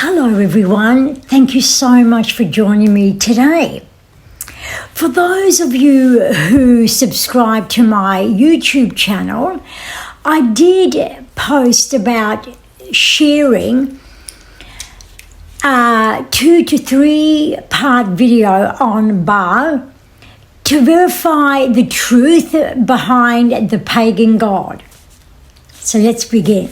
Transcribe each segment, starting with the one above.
Hello everyone, thank you so much for joining me today. For those of you who subscribe to my YouTube channel, I did post about sharing a 2 to 3 part video on Baal to verify the truth behind the pagan god. So let's begin.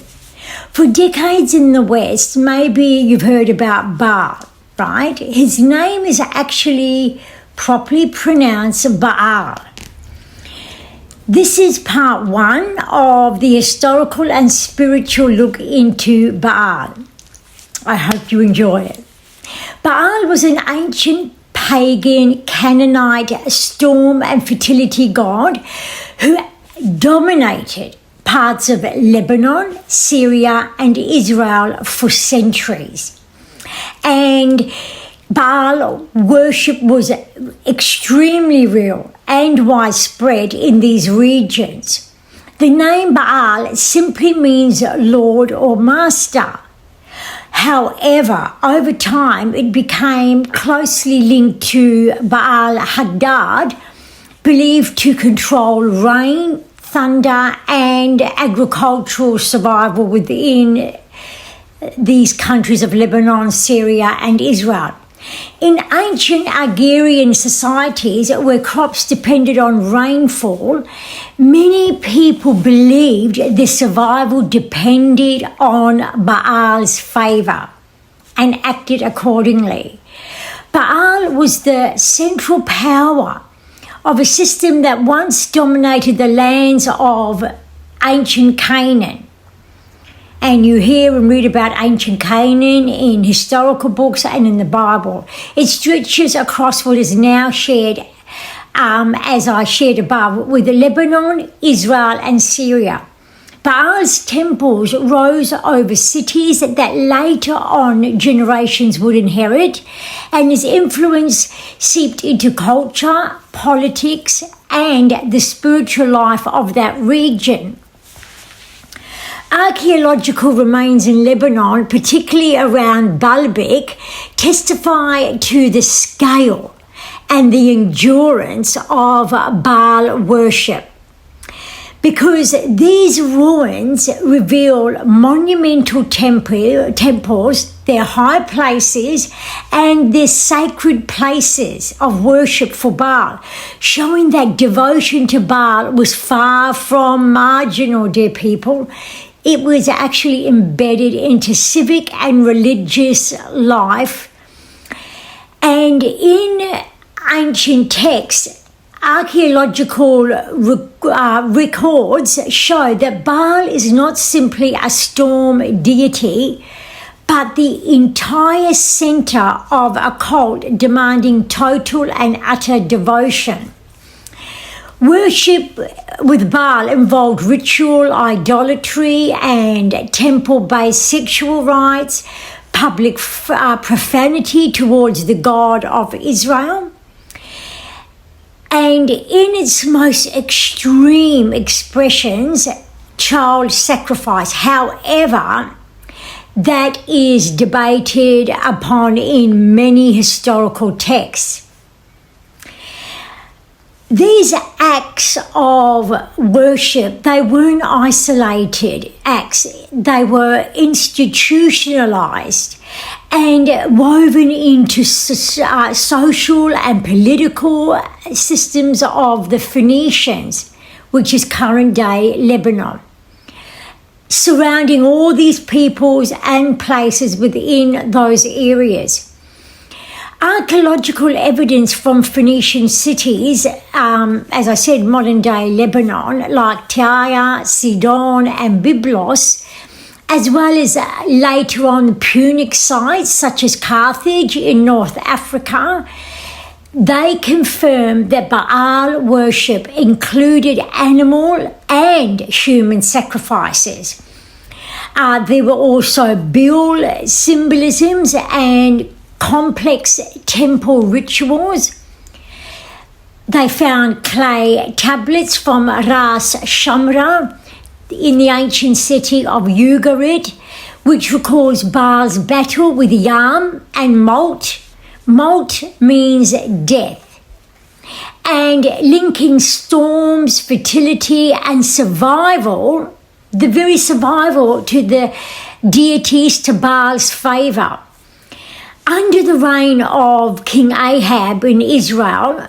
For decades in the West, maybe you've heard about Baal, right? His name is actually properly pronounced Baal. This is part 1 of the historical and spiritual look into Baal. I hope you enjoy it. Baal was an ancient pagan Canaanite storm and fertility god who dominated parts of Lebanon, Syria, and Israel for centuries. And Baal worship was extremely real and widespread in these regions. The name Baal simply means Lord or Master. However, over time it became closely linked to Baal Hadad, believed to control rain, thunder, and agricultural survival within these countries of Lebanon, Syria, and Israel. In ancient agrarian societies where crops depended on rainfall, many people believed their survival depended on Baal's favor and acted accordingly. Baal was the central power of a system that once dominated the lands of ancient Canaan. And you hear and read about ancient Canaan in historical books and in the Bible. It stretches across what is now shared, as I shared above, with Lebanon, Israel, and Syria. Baal's temples rose over cities that later on generations would inherit, and his influence seeped into culture, politics, and the spiritual life of that region. Archaeological remains in Lebanon, particularly around Baalbek, testify to the scale and the endurance of Baal worship, because these ruins reveal monumental temples, their high places, and their sacred places of worship for Baal, showing that devotion to Baal was far from marginal, dear people. It was actually embedded into civic and religious life. And in ancient texts, archaeological records show that Baal is not simply a storm deity, but the entire center of a cult demanding total and utter devotion. Worship with Baal involved ritual idolatry and temple-based sexual rites, public profanity towards the God of Israel, and in its most extreme expressions, child sacrifice. However, that is debated upon in many historical texts. These acts of worship, they weren't isolated acts. They were institutionalized and woven into social and political systems of the Phoenicians, which is current-day Lebanon, surrounding all these peoples and places within those areas. Archaeological evidence from Phoenician cities, as I said, modern-day Lebanon, like Tyre, Sidon, and Byblos, as well as later on Punic sites such as Carthage in North Africa, they confirmed that Baal worship included animal and human sacrifices. There were also Baal symbolisms and complex temple rituals. They found clay tablets from Ras Shamra in the ancient city of Ugarit, which recalls Baal's battle with Yam and Malt. Malt means death. And linking storms, fertility, and survival, the very survival to the deities, to Baal's favour. Under the reign of King Ahab in Israel,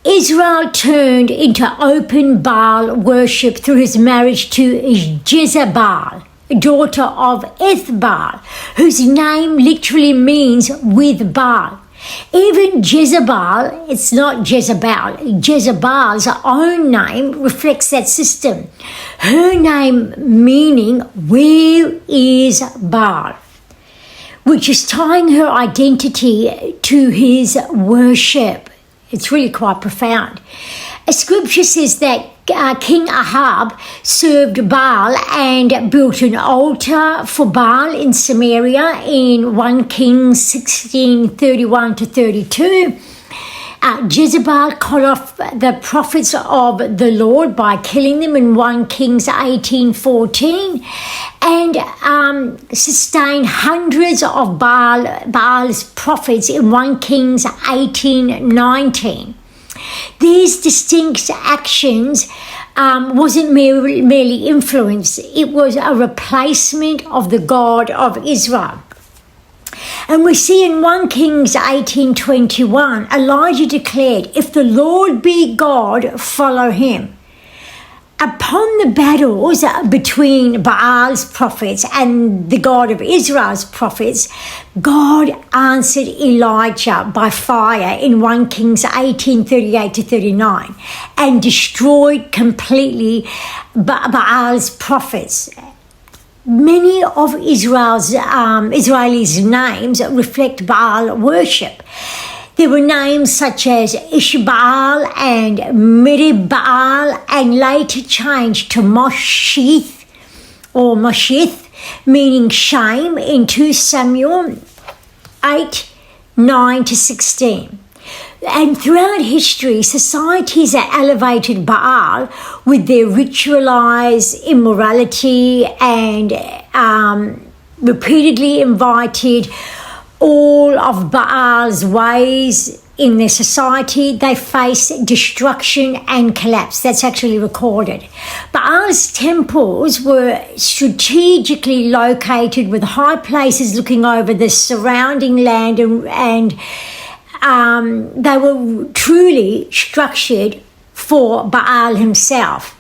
Israel turned into open Baal worship through his marriage to Jezebel, daughter of Ethbaal, whose name literally means with Baal. Even Jezebel, it's not Jezebel, Jezebel's own name reflects that system. Her name meaning, where is Baal? Which is tying her identity to his worship. It's really quite profound. A scripture says that King Ahab served Baal and built an altar for Baal in Samaria in 1 Kings 16:31-32. Jezebel cut off the prophets of the Lord by killing them in 1 Kings 18:14 and sustained hundreds of Baal's prophets in 1 Kings 18:19. These distinct actions wasn't merely influence, it was a replacement of the God of Israel. And we see in 1 Kings 18:21, Elijah declared, if the Lord be God, follow him. Upon the battles between Baal's prophets and the God of Israel's prophets, God answered Elijah by fire in 1 Kings 18:38-39 and destroyed completely Baal's prophets. Many of Israelis' names reflect Baal worship. There were names such as Ishbaal and Meribaal, and later changed to Moshith or Moshith, meaning shame, in 2 Samuel 8:9-16. And throughout history, societies that elevated Baal with their ritualized immorality and repeatedly invited all of Baal's ways in their society, they face destruction and collapse. That's actually recorded. Baal's temples were strategically located with high places looking over the surrounding land, and they were truly structured for Baal himself.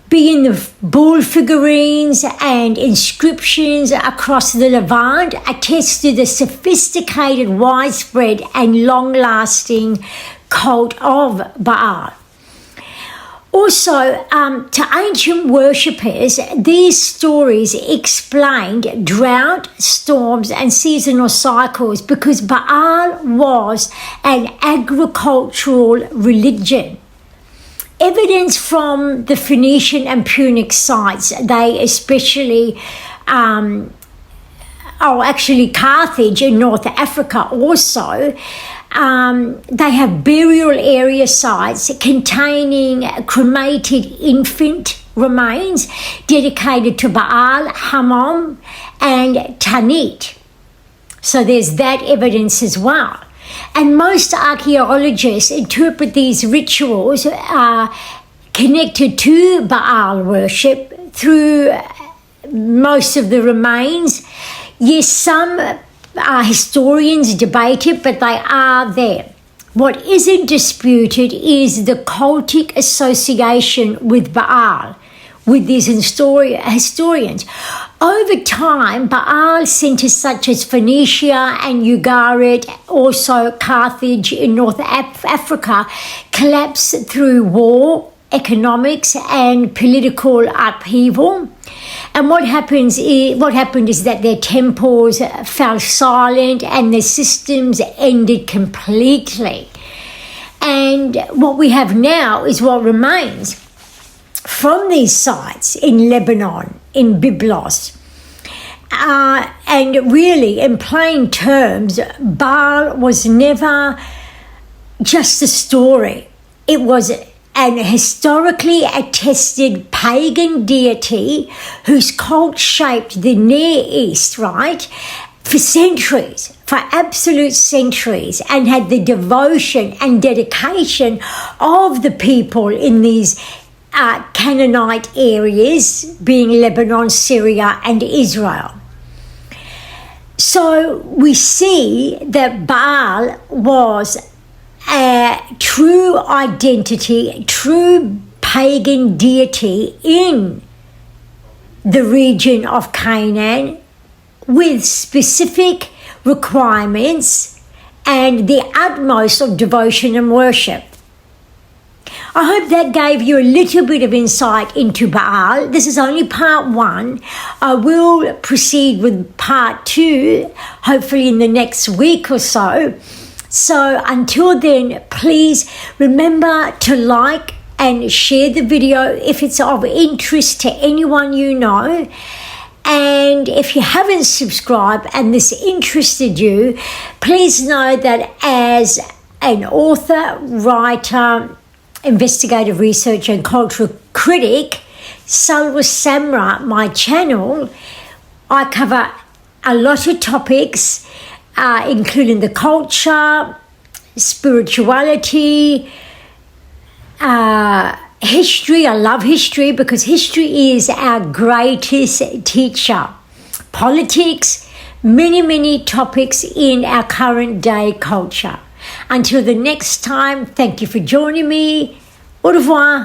Being the bull figurines and inscriptions across the Levant attest to the sophisticated, widespread and long-lasting cult of Baal. Also, to ancient worshippers, these stories explained drought, storms and seasonal cycles because Baal was an agricultural religion. Evidence from the Phoenician and Punic sites, they especially, Carthage in North Africa also, they have burial area sites containing cremated infant remains dedicated to Baal, Hammam and Tanit. So there's that evidence as well. And most archaeologists interpret these rituals connected to Baal worship through most of the remains. Yes, some historians debate it, but they are there. What isn't disputed is the cultic association with Baal, with these historians. Over time, Baal centers such as Phoenicia and Ugarit, also Carthage in North Africa, collapsed through war, economics and political upheaval. And what happened is that their temples fell silent and their systems ended completely. And what we have now is what remains from these sites in Lebanon, in Byblos. And really, in plain terms, Baal was never just a story. It was an historically attested pagan deity whose cult shaped the Near East, right, for centuries, for absolute centuries, and had the devotion and dedication of the people in these Canaanite areas, being Lebanon, Syria, and Israel. So we see that Baal was a true identity, true pagan deity in the region of Canaan with specific requirements and the utmost of devotion and worship. I hope that gave you a little bit of insight into Baal. This is only part 1. I will proceed with part 2, hopefully in the next week or so. So until then, please remember to like and share the video if it's of interest to anyone you know. And if you haven't subscribed and this interested you, please know that as an author, writer, investigative researcher and cultural critic, Salwa Samra, my channel, I cover a lot of topics, including the culture, spirituality, history. I love history because history is our greatest teacher. Politics, many topics in our current day culture. Until the next time, thank you for joining me. Au revoir.